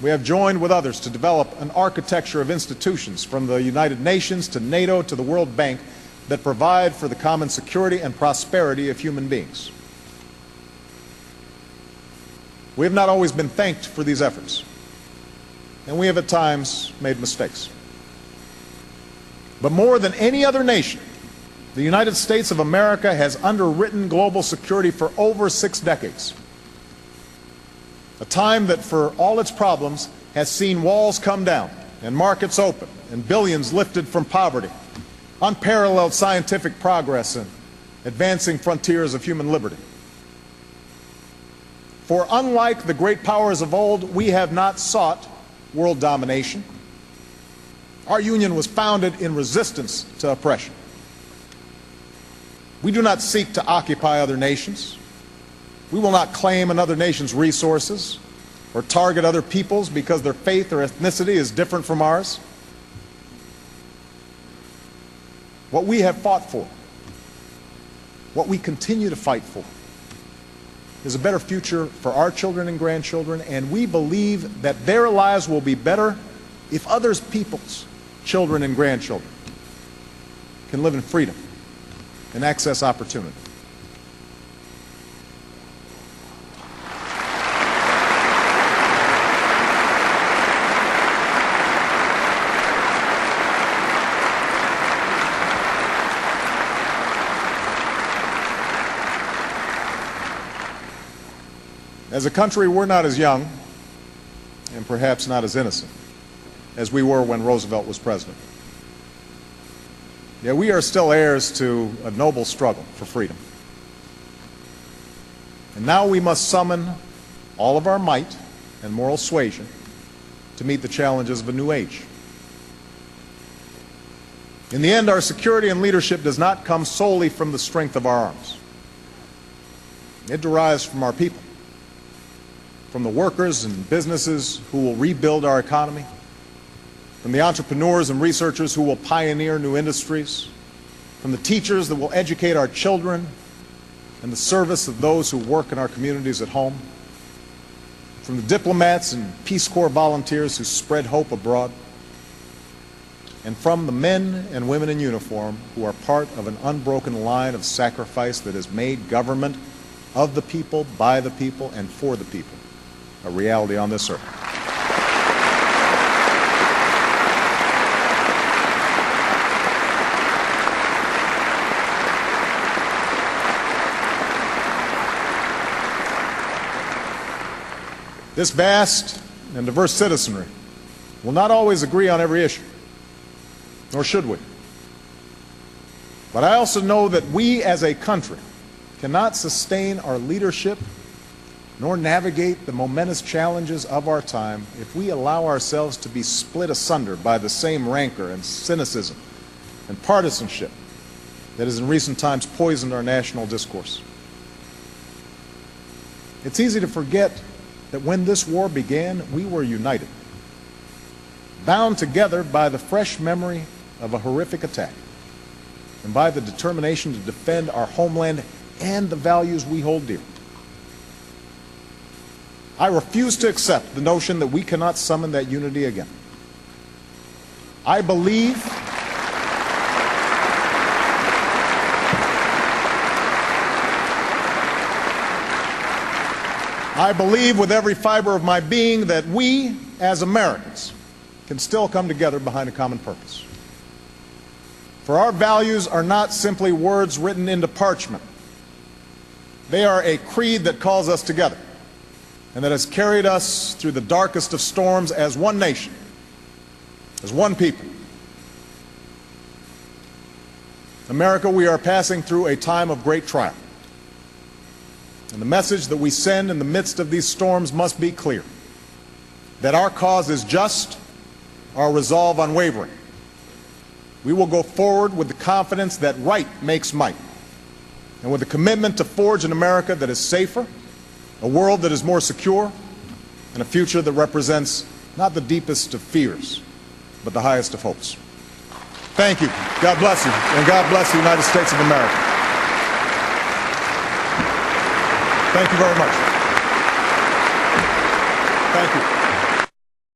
We have joined with others to develop an architecture of institutions, from the United Nations to NATO to the World Bank, that provide for the common security and prosperity of human beings. We have not always been thanked for these efforts, and we have at times made mistakes. But more than any other nation, the United States of America has underwritten global security for over 6 decades. A time that, for all its problems, has seen walls come down and markets open and billions lifted from poverty, unparalleled scientific progress and advancing frontiers of human liberty. For unlike the great powers of old, we have not sought world domination. Our union was founded in resistance to oppression. We do not seek to occupy other nations. We will not claim another nation's resources or target other peoples because their faith or ethnicity is different from ours. What we have fought for, what we continue to fight for, is a better future for our children and grandchildren, and we believe that their lives will be better if other people's children and grandchildren can live in freedom and access opportunity. As a country, we're not as young, and perhaps not as innocent, as we were when Roosevelt was president. Yet we are still heirs to a noble struggle for freedom. And now we must summon all of our might and moral suasion to meet the challenges of a new age. In the end, our security and leadership does not come solely from the strength of our arms. It derives from our people, from the workers and businesses who will rebuild our economy, from the entrepreneurs and researchers who will pioneer new industries, from the teachers that will educate our children, and the service of those who work in our communities at home, from the diplomats and Peace Corps volunteers who spread hope abroad, and from the men and women in uniform who are part of an unbroken line of sacrifice that has made government of the people, by the people, and for the people a reality on this earth. This vast and diverse citizenry will not always agree on every issue, nor should we. But I also know that we as a country cannot sustain our leadership nor navigate the momentous challenges of our time if we allow ourselves to be split asunder by the same rancor and cynicism and partisanship that has in recent times poisoned our national discourse. It's easy to forget that when this war began, we were united, bound together by the fresh memory of a horrific attack and by the determination to defend our homeland and the values we hold dear. I refuse to accept the notion that we cannot summon that unity again. I believe with every fiber of my being that we, as Americans, can still come together behind a common purpose. For our values are not simply words written into parchment. They are a creed that calls us together and that has carried us through the darkest of storms as one nation, as one people. America, we are passing through a time of great trial. And the message that we send in the midst of these storms must be clear: that our cause is just, our resolve unwavering. We will go forward with the confidence that right makes might, and with a commitment to forge an America that is safer, a world that is more secure, and a future that represents not the deepest of fears, but the highest of hopes. Thank you. God bless you, and God bless the United States of America. Thank you very much. Thank you.